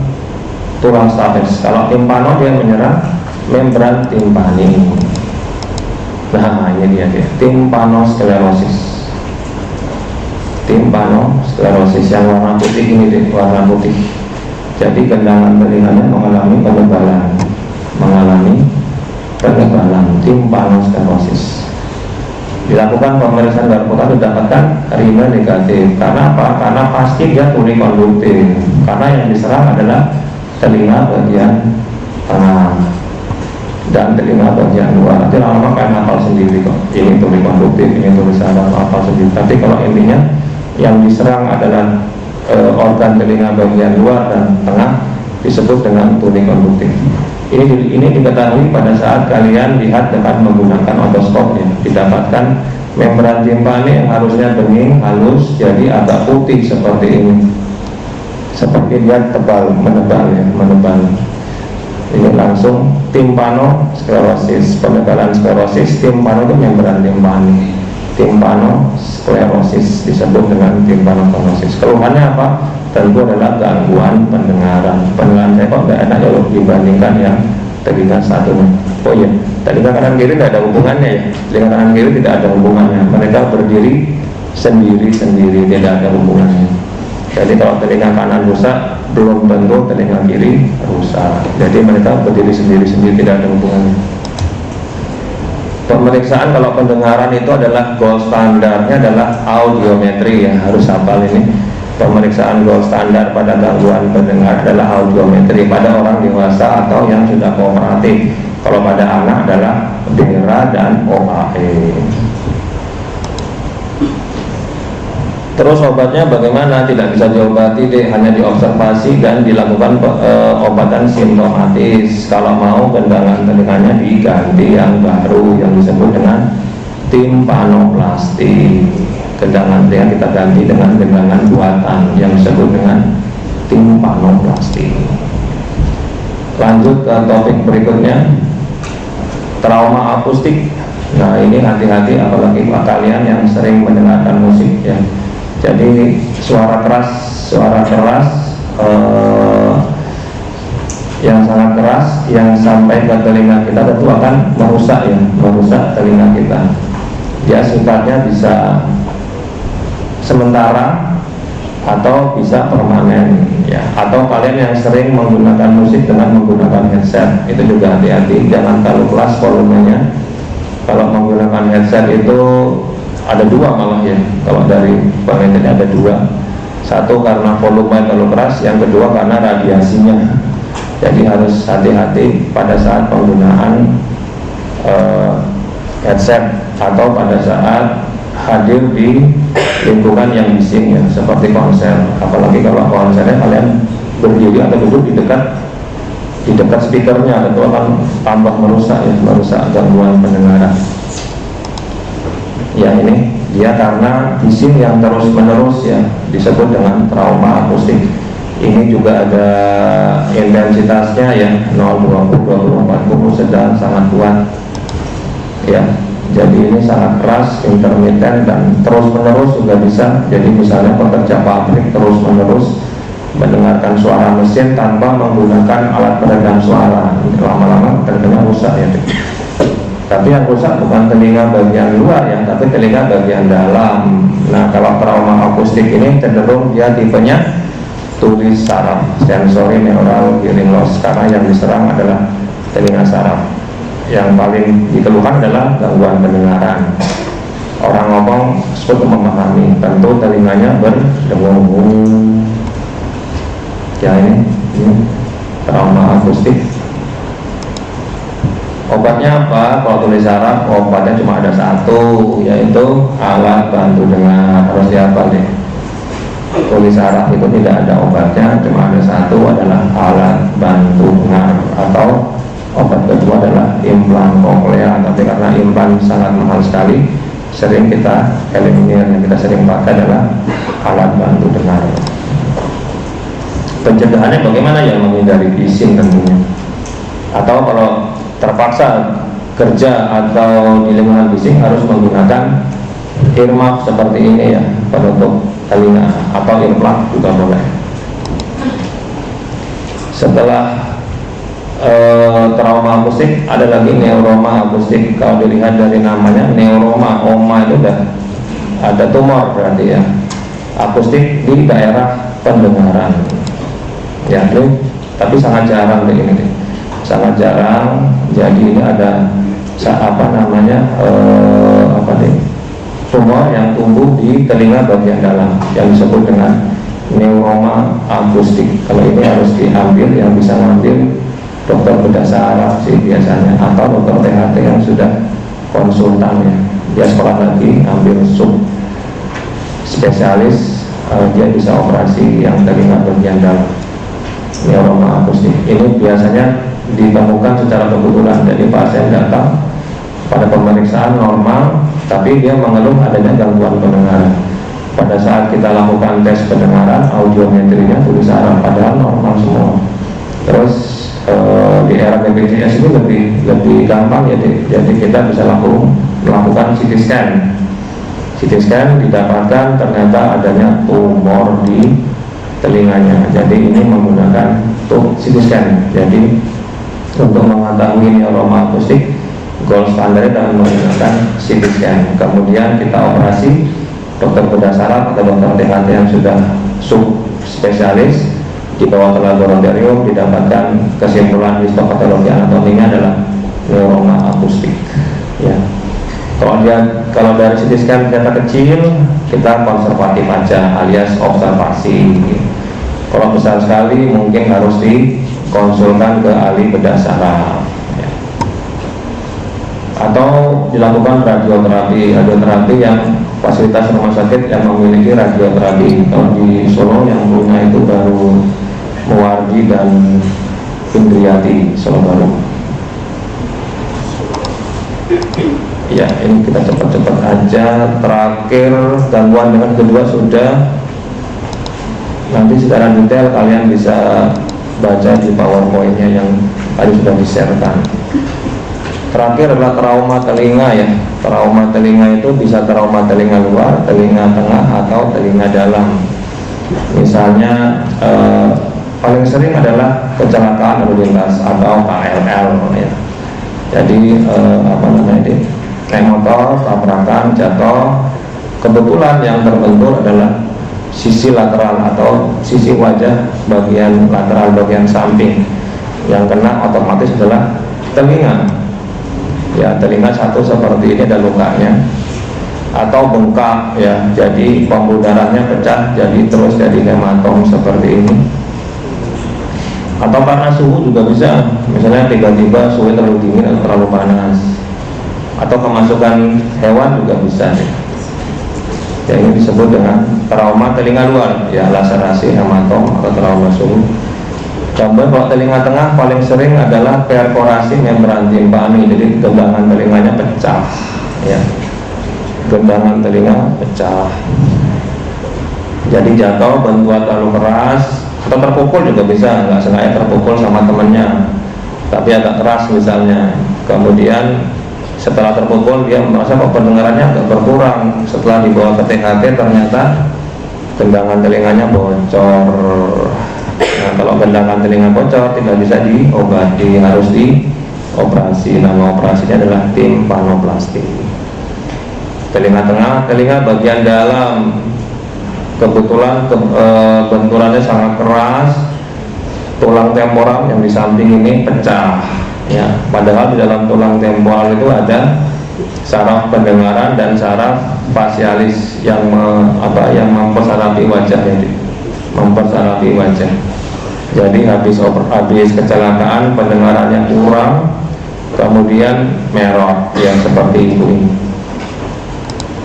tulang stapes, kalau timpano dia menyerang membran timpani. Nah ini dia, timpanosklerosis. Timpanosklerosis yang warna putih ini deh, warna putih. Jadi gendangan telinganya mengalami penebalan timpanosklerosis. Dilakukan pemeriksaan darah didapatkan rime negatif. Karena apa? Karena pasti dia turikonduktif. Karena yang diserang adalah telinga bagian tengah dan telinga bagian luar. Nanti lama-lama kayak hafal sendiri kok. Ini turikonduktif, ini tulisan hafal sendiri. Tapi kalau intinya yang diserang adalah organ telinga bagian luar dan tengah disebut dengan turikonduktif. Ini diketahui pada saat kalian lihat dengan menggunakan otoskop ya, didapatkan membran timpani yang harusnya bening halus jadi agak putih seperti ini, seperti dia menebal. Ini langsung timpanosklerosis, penebalan sklerosis. Timpano itu membran timpani, timpanosklerosis disebut dengan timpanosklerosis. Keluhannya apa? Tentu adalah gangguan pendengaran. Pendengaran saya kok nggak enak ya dibandingkan yang telinga satu. Oh iya, telinga kanan kiri tidak ada hubungannya ya. Telinga kanan kiri tidak ada hubungannya. Mereka berdiri sendiri-sendiri, tidak ada hubungannya. Jadi kalau telinga kanan rusak, belum tentu telinga kiri rusak. Jadi mereka berdiri sendiri-sendiri, tidak ada hubungannya. Pemeriksaan kalau pendengaran itu adalah gold standarnya adalah audiometri ya, harus hafal ini. Pemeriksaan gold standar pada gangguan pendengar adalah audiometri pada orang dewasa atau yang sudah kooperatif. Kalau pada anak adalah DERA dan OAE. Terus obatnya bagaimana? Tidak bisa diobati deh, hanya diobservasi dan dilakukan obatan simptomatis. Kalau mau gendangan telinganya diganti yang baru yang disebut dengan timpanoplasti. Gendangan telinga kita ganti dengan gendangan buatan yang disebut dengan timpanoplasti. Lanjut ke topik berikutnya, trauma akustik. Nah ini hati-hati apalagi kalian yang sering mendengarkan musik ya. Jadi suara keras yang sangat keras yang sampai ke telinga kita tentu akan merusak telinga kita. Ya sifatnya bisa sementara atau bisa permanen ya. Atau kalian yang sering menggunakan musik dengan menggunakan headset itu juga hati-hati, jangan terlalu keras volumenya. Kalau menggunakan headset itu ada dua malah ya, kalau dari penelitian ada dua. Satu karena volume terlalu keras, yang kedua karena radiasinya. Jadi harus hati-hati pada saat penggunaan headset atau pada saat hadir di lingkungan yang bising ya, seperti konser. Apalagi kalau konsernya kalian berdiri atau duduk di dekat speakernya, itu akan tambah merusak gangguan pendengaran. Ya ini dia karena bising yang terus menerus ya, disebut dengan trauma akustik. Ini juga ada intensitasnya ya, 0, 20, 24, sedang, sangat kuat ya. Jadi ini sangat keras, intermiten dan terus menerus juga bisa. Jadi misalnya pekerja pabrik terus menerus mendengarkan suara mesin tanpa menggunakan alat peredam suara, lama-lama terkena rusak ya. Tapi yang rusak bukan telinga bagian luar ya, tapi telinga bagian dalam. Nah kalau trauma akustik ini cenderung dia tipenya tulis saraf, sensory neural hearing loss, karena yang diserang adalah telinga saraf. Yang paling dikeluhkan adalah gangguan pendengaran. Orang ngomong sulit memahami, tentu telinganya berdengung. Ya ini trauma akustik. Obatnya apa? Kalau tulis saraf, obatnya cuma ada satu, yaitu alat bantu dengar. Harus dihafal deh. tulis saraf itu tidak ada obatnya, cuma ada satu, adalah alat bantu dengar, atau obat kedua adalah implan koklea. Tapi karena implan sangat mahal sekali, sering kita eliminir. Yang kita sering pakai adalah alat bantu dengar. Pencegahannya bagaimana? Ya menghindari bising tentunya. Atau kalau terpaksa kerja atau di lingkungan bising, harus menggunakan earmuff seperti ini ya, penutup telinga, atau earplug juga boleh. Setelah trauma akustik, ada lagi neuroma akustik. Kalau dilihat dari namanya, neuroma, oma itu udah ada tumor berarti ya. Akustik di daerah pendengaran ya, tapi sangat jarang ini, sangat jarang. Jadi ini ada tumor yang tumbuh di telinga bagian dalam yang disebut dengan neuroma akustik. Kalau ini harus diambil, yang bisa ngambil dokter bedah saraf sih biasanya, atau dokter THT yang sudah konsultan ya. Dia sekolah lagi, ambil sub spesialis, dia bisa operasi yang telinga bagian dalam, neuroma akustik. Ini biasanya ditemukan secara kebetulan. Jadi pasien datang pada pemeriksaan normal, tapi dia mengeluh adanya gangguan pendengaran. Pada saat kita lakukan tes pendengaran, audiometrinya tulis saraf padahal normal semua. Terus di era BPJS itu lebih gampang ya, jadi kita bisa melakukan CT scan. CT scan didapatkan ternyata adanya tumor di telinganya. Jadi ini menggunakan CT scan. Jadi untuk mengetahui neuroma akustik, gold standar dengan menggunakan CT scan. Kemudian kita operasi, dokter bedah saraf atau dokter THT yang sudah sub spesialis dibawa ke laboratorium, didapatkan kesimpulan histopatologi anatominya adalah neuroma akustik ya. Kalau dari CT scan data kecil, kita konservatif aja alias observasi. Kalau besar sekali mungkin harus dikonsulkan ke ahli bedah saraf ya. Atau dilakukan radioterapi yang fasilitas rumah sakit yang memiliki radioterapi. Kalau di Solo yang punya itu baru Muwardi dan Indriati, Solo Baru. Ya, ini kita cepat-cepat aja. Terakhir, gangguan dengan kedua sudah. Nanti secara detail kalian bisa baca di PowerPoint-nya yang tadi sudah di-share-kan. Terakhir adalah trauma telinga ya. Trauma telinga itu bisa trauma telinga luar, telinga tengah, atau telinga dalam. Misalnya paling sering adalah kecelakaan lalu lintas atau KLL ya. Jadi naik motor, tabrakan, jatuh, kebetulan yang terbentur adalah sisi lateral atau sisi wajah bagian lateral, bagian samping. Yang kena otomatis adalah telinga ya, telinga satu seperti ini ada lukanya, atau bengkak ya, jadi pembuluh darahnya pecah, jadi terus jadi hematom seperti ini. Atau karena suhu juga bisa, misalnya tiba-tiba suhu terlalu dingin atau terlalu panas, atau kemasukan hewan juga bisa ya. Ini disebut dengan trauma telinga luar ya, laserasi, hematom, atau trauma suhu. Kemudian kalau telinga tengah paling sering adalah perforasi membran timpani, jadi gendangan telinganya pecah ya, gendangan telinga pecah. Jadi jatuh, bentuan terlalu keras, atau terpukul juga bisa, nggak sengaja terpukul sama temennya tapi agak keras misalnya. Kemudian setelah terpukul dia merasa kok pendengarannya agak berkurang. Setelah dibawa ke THT ternyata gendangan telinganya bocor. Nah, kalau gendangan telinga bocor tidak bisa diobati, harus dioperasi. Nama operasinya adalah timpanoplasti. Telinga tengah, telinga bagian dalam, kebetulan benturannya sangat keras, tulang temporal yang di samping ini pecah ya. Padahal di dalam tulang temporal itu ada saraf pendengaran dan saraf fasialis yang mempersarafi wajah, mempersarafi wajah. Jadi habis kecelakaan pendengarannya kurang, kemudian merot ya, seperti itu.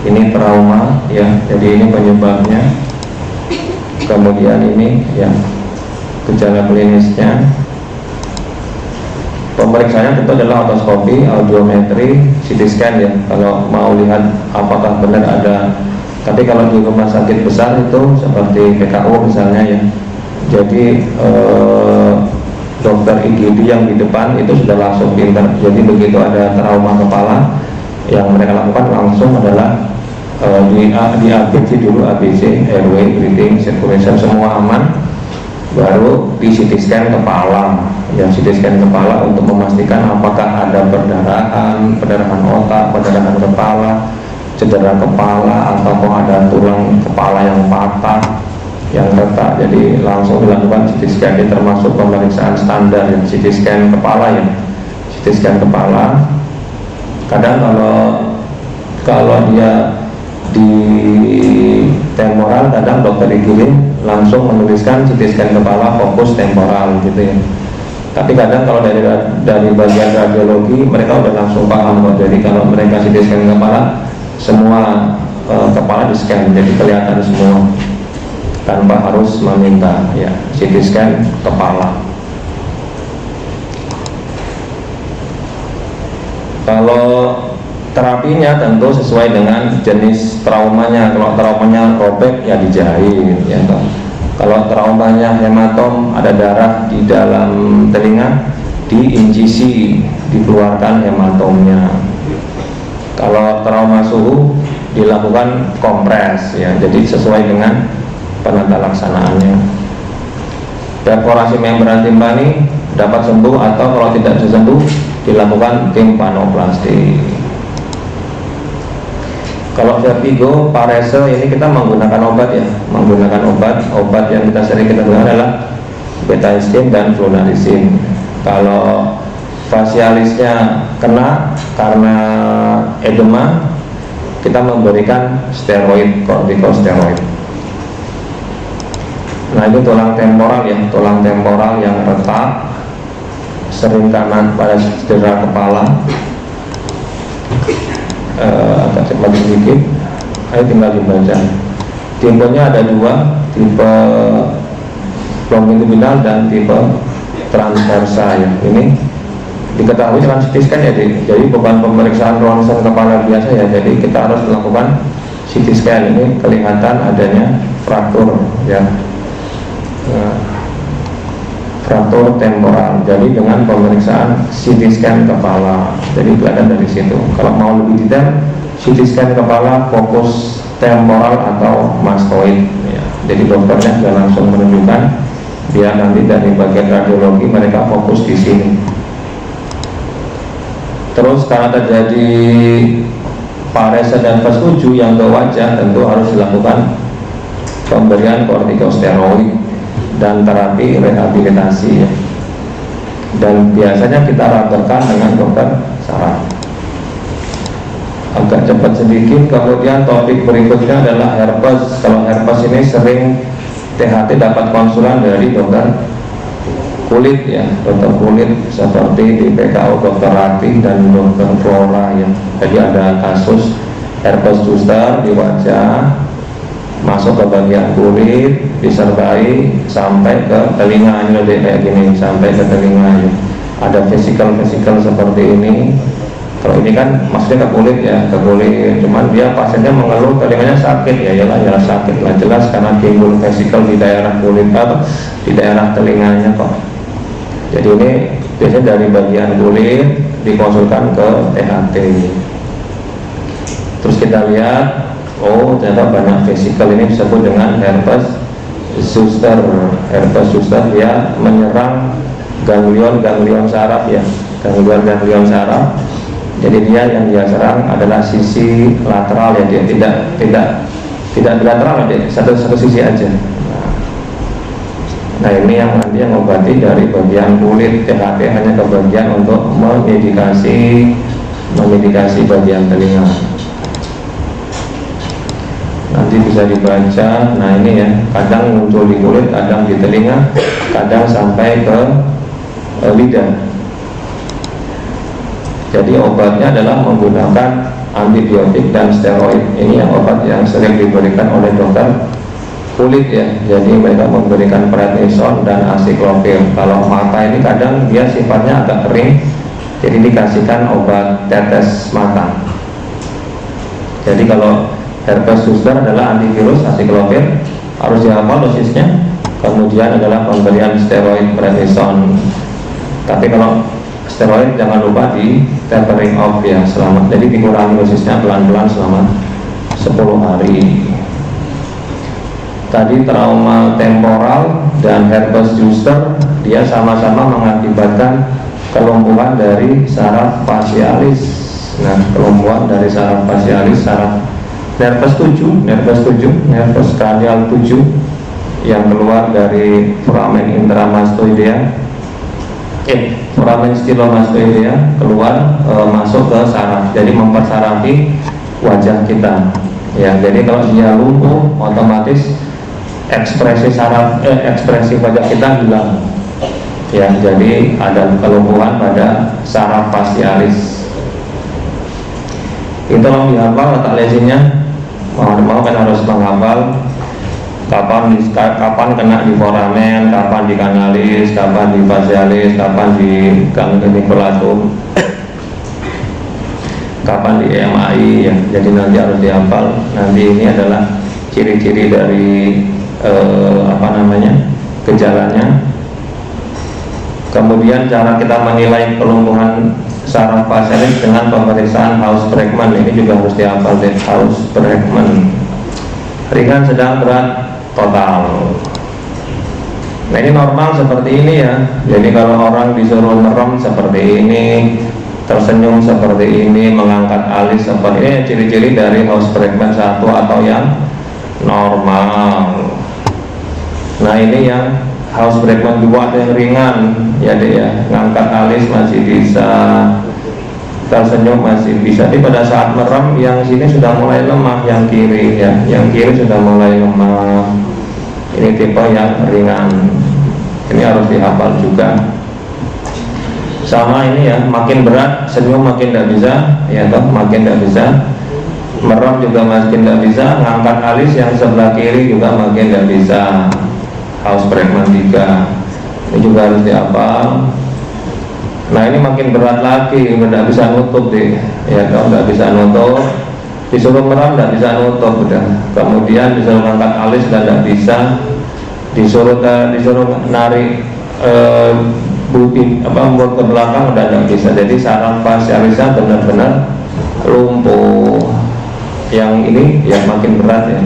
Ini trauma ya, jadi ini penyebabnya. Kemudian ini ya gejala klinisnya. Pemeriksaannya tentu adalah otoskopi, audiometri, CT scan ya. Kalau mau lihat apakah benar ada. Tapi kalau di rumah sakit besar itu seperti PKU misalnya ya. Jadi dokter IGD yang di depan itu sudah langsung pintar. Jadi begitu ada trauma kepala, yang mereka lakukan langsung adalah di ABC dulu, ABC, airway, breathing, circulation semua aman, baru di CT scan kepala. Yang CT scan kepala untuk memastikan apakah ada perdarahan otak, perdarahan kepala, cedera kepala, atau ada tulang kepala yang patah, yang retak. Jadi langsung dilakukan CT scan. Ini termasuk pemeriksaan standar ya, CT scan kepala ya. CT scan kepala. Kadang kalau dia di temporal, kadang dokter IGD langsung menuliskan CT scan kepala fokus temporal gitu ya. Tapi kadang kalau dari bagian radiologi mereka udah langsung paham kok. Jadi kalau mereka CT scan kepala, semua kepala di scan, jadi kelihatan semua tanpa harus meminta ya CT scan kepala. Kalau terapinya tentu sesuai dengan jenis traumanya. Kalau traumanya robek ya dijahit ya toh. Kalau traumanya hematom, ada darah di dalam telinga, diincisi, dikeluarkan hematomnya. Kalau trauma suhu dilakukan kompres ya. Jadi sesuai dengan penata laksanaannya. Perforasi membran timpani dapat sembuh, atau kalau tidak bisa sembuh dilakukan timpanoplasti. Kalau vertigo, parese ini kita menggunakan obat ya, obat yang kita sering kita gunakan adalah betahistine dan flunarizine. Kalau fasialisnya kena karena edema, kita memberikan steroid, kortikosteroid. Nah itu tulang temporal ya, tulang temporal yang retak, sering kanan pada cedera kepala. Agak cepat sedikit, ayo tinggal dibaca. Tipenya ada dua, tipe longitudinal dan tipe transversa ya. Ini diketahui dengan CT scan ya, jadi bukan pemeriksaan ronsen kepala biasa ya. Jadi kita harus melakukan CT scan. Ini kelihatan adanya fraktur ya, fraktur temporal. Jadi dengan pemeriksaan CT scan kepala, jadi kelihatan dari situ. Kalau mau lebih detail, CT scan kepala fokus temporal atau mastoid ya. Jadi dokternya sudah langsung menunjukkan, dia nanti dari bagian radiologi mereka fokus di sini. Terus karena terjadi parese dan persetuju yang ke wajah, tentu harus dilakukan pemberian kortikosteroid dan terapi rehabilitasi ya. Dan biasanya kita ratakan dengan dokter saraf. Agak cepat sedikit. Kemudian topik berikutnya adalah herpes. Kalau herpes ini sering THT dapat konsulan dari dokter kulit ya, dokter kulit seperti di PKU dokter Ratih dan dokter Flora ya. Jadi ada kasus herpes zoster di wajah, masuk ke bagian kulit, disertai sampai ke telinga. Ini kayak gini, sampai ke telinga ya. Ada vesikel seperti ini. Kalau ini kan maksudnya ke kulit ya, ke kulit. Cuman dia pasiennya mengeluh telinganya sakit ya, yalah sakit lah, jelas karena timbul vesikel di daerah kulit atau di daerah telinganya kok. Jadi ini biasanya dari bagian kulit dikonsulkan ke THT. Terus kita lihat, oh ternyata banyak vesikel. Ini disebut dengan herpes zoster. Herpes zoster dia menyerang ganglion saraf ya, ganglion saraf. Jadi dia yang dia serang adalah sisi lateral ya, dia tidak bilateral ya, satu sisi aja. Nah ini yang nanti yang mengobati dari bagian kulit. THT hanya ke bagian untuk memedikasi bagian telinga. Nanti bisa dibaca. Nah ini ya, kadang muncul di kulit, kadang di telinga, kadang sampai ke lidah. Jadi obatnya adalah menggunakan antibiotik dan steroid. Ini yang obat yang sering diberikan oleh dokter kulit ya, jadi mereka memberikan prednison dan acyclovir. Kalau mata ini kadang dia sifatnya agak kering, jadi dikasihkan obat tetes mata. Jadi kalau herpes zoster adalah antivirus acyclovir, harus dihafal dosisnya. Kemudian adalah pemberian steroid prednison. Tapi kalau steroid jangan lupa di tapering off ya, jadi dikurangi dosisnya pelan-pelan selama 10 hari. Tadi trauma temporal dan herpes zoster, dia sama-sama mengakibatkan kelumpuhan dari saraf facialis. Nah, kelumpuhan dari saraf facialis, saraf nervus 7, nervus cranial 7 yang keluar dari foramen intramastoidea, foramen stylomastoidea keluar masuk ke saraf, jadi mempersarafi wajah kita. Ya, jadi kalau dia lumpuh, otomatis ekspresi saraf, ekspresi wajah kita hilang. Ya, jadi ada kelumpuhan pada saraf facialis. Itu tolong dihafal letak lesinnya. Mau kan harus menghafal kapan kena di foramen, kapan di kanalis, kapan di facialis, kapan di geniculum, kapan di EMI ya. Jadi nanti harus dihafal. Nanti ini adalah ciri-ciri dari gejalanya. Kemudian cara kita menilai kelumpuhan saraf facialis dengan pemeriksaan Haus-Bregman, ini juga harus dihafal deh, Haus-Bregman. Ringan, sedang, berat, total. Nah, ini normal seperti ini ya. Jadi kalau orang disuruh merem seperti ini, tersenyum seperti ini, mengangkat alis seperti ini, ciri-ciri dari Haus-Bregman 1 atau yang normal. Nah, ini yang Haus-Bregman 2 ada yang ringan ya deh ya, ngangkat alis masih bisa, tersenyum masih bisa. Tapi pada saat merem yang sini sudah mulai lemah, yang kiri ya, yang kiri sudah mulai lemah. Ini tipe yang ringan, ini harus dihafal juga. Sama ini ya, makin berat senyum makin tidak bisa ya toh, makin tidak bisa. Merem juga makin tidak bisa, ngangkat alis yang sebelah kiri juga makin tidak bisa. Haus-Bregman 3 ini juga harus dihafal. Nah, ini makin berat lagi, tidak bisa nutup deh ya, kalau tidak bisa nutup, disuruh merem tidak bisa nutup udah. Kemudian disuruh angkat alis dan tidak bisa, disuruh narik mulut ke belakang udah tidak bisa. Jadi saraf facialisnya benar-benar lumpuh. Yang ini ya makin berat ya,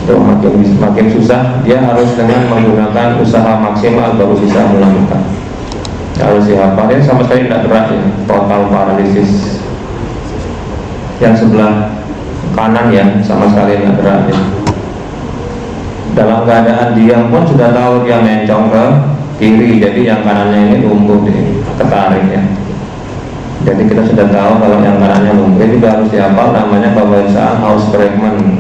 itu makin susah. Dia harus dengan menggunakan usaha maksimal baru bisa melakukan. Harus dihafal, ini sama sekali tidak gerak ya, total paralisis. Yang sebelah kanan ya sama sekali tidak gerak ya. Dalam keadaan diam pun sudah tahu dia mencong ke kiri, jadi yang kanannya ini lumpuh deh, ketarik ya. Jadi kita sudah tahu kalau yang kanannya lumpuh. Ini juga harus dihafal, namanya pemeriksaan Haus-Bregman.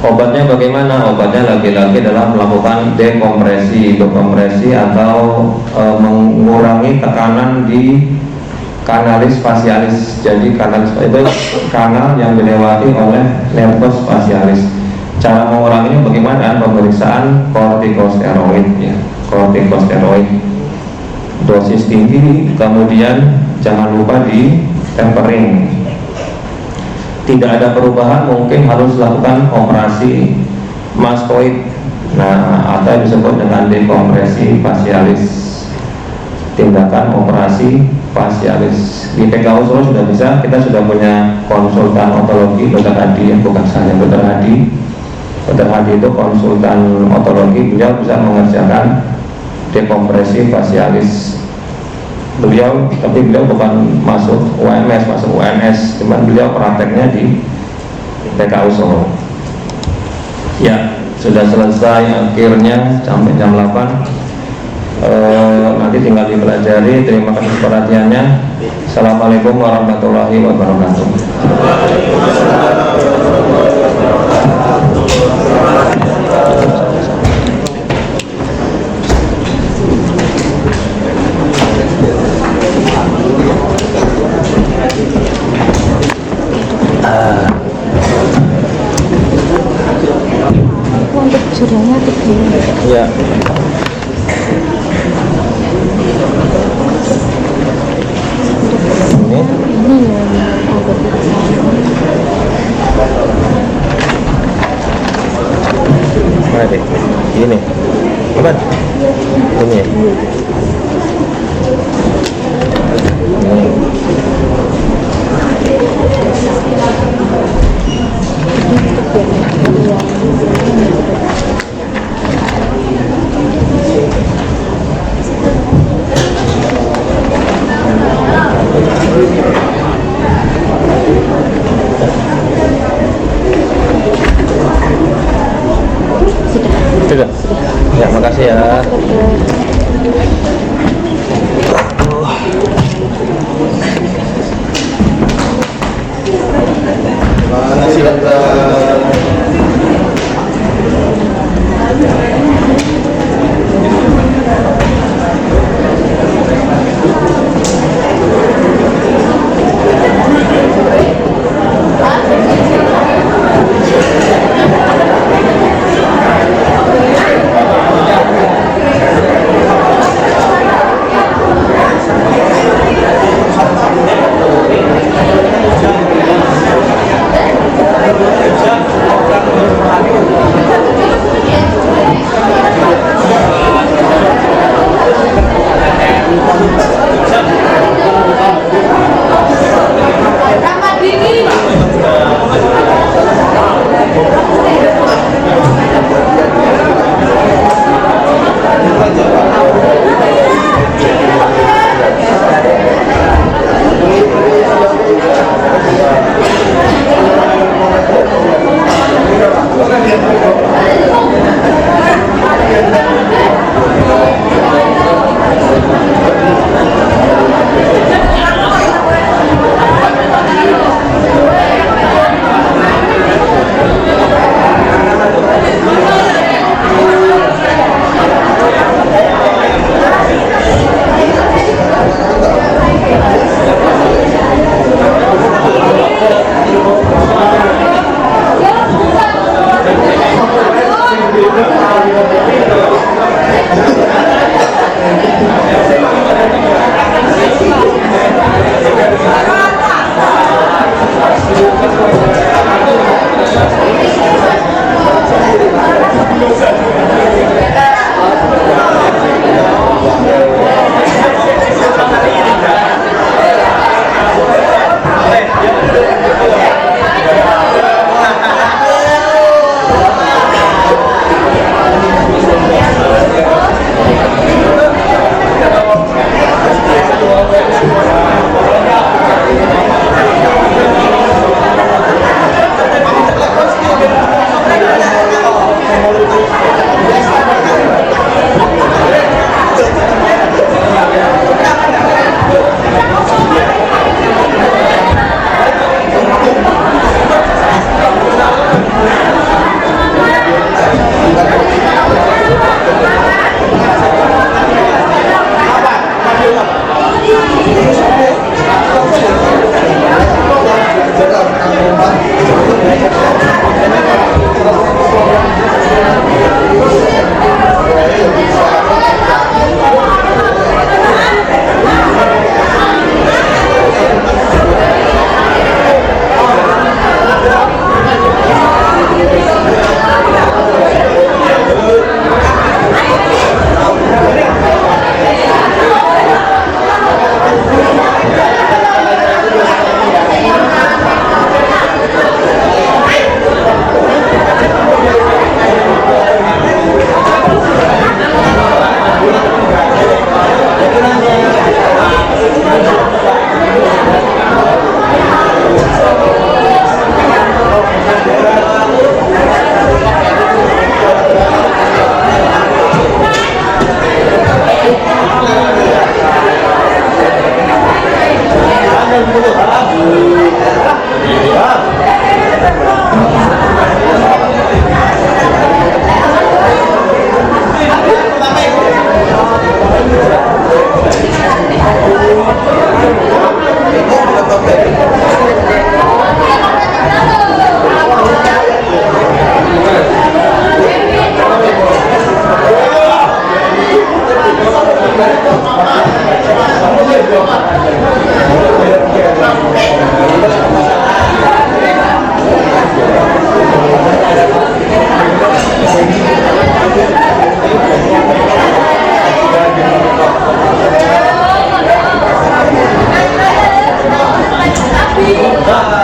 Obatnya bagaimana? Obatnya lagi-lagi adalah melakukan dekompresi, dekompresi atau mengurangi tekanan di kanalis facialis. Jadi kanalis itu kanal yang dilewati oleh nervus facialis. Cara menguranginya bagaimana? Pemeriksaan kortikosteroid ya, kortikosteroid dosis tinggi, kemudian jangan lupa di tempering. Tidak ada perubahan, mungkin harus lakukan operasi mastoid, nah atau yang disebut dengan dekompresi facialis, tindakan operasi facialis. Di PKU Solo sudah bisa, kita sudah punya konsultan otologi, Dr. Hadi ya, bukan saya, Dr. Hadi. Dr. Hadi itu konsultan otologi, beliau bisa mengerjakan dekompresi facialis. Tapi beliau bukan masuk UMS, masuk UNS, cuman beliau prakteknya di PKU Solo. Ya, sudah selesai akhirnya sampai jam 8. Nanti tinggal dipelajari. Terima kasih perhatiannya. Assalamualaikum warahmatullahi wabarakatuh. Sudahnya begini. Ya. Ini Ini yang agak mana deh? Ini apa? Ini ya? Ini. Sudah. Ya, makasih ya. Makasih dokter. Pak.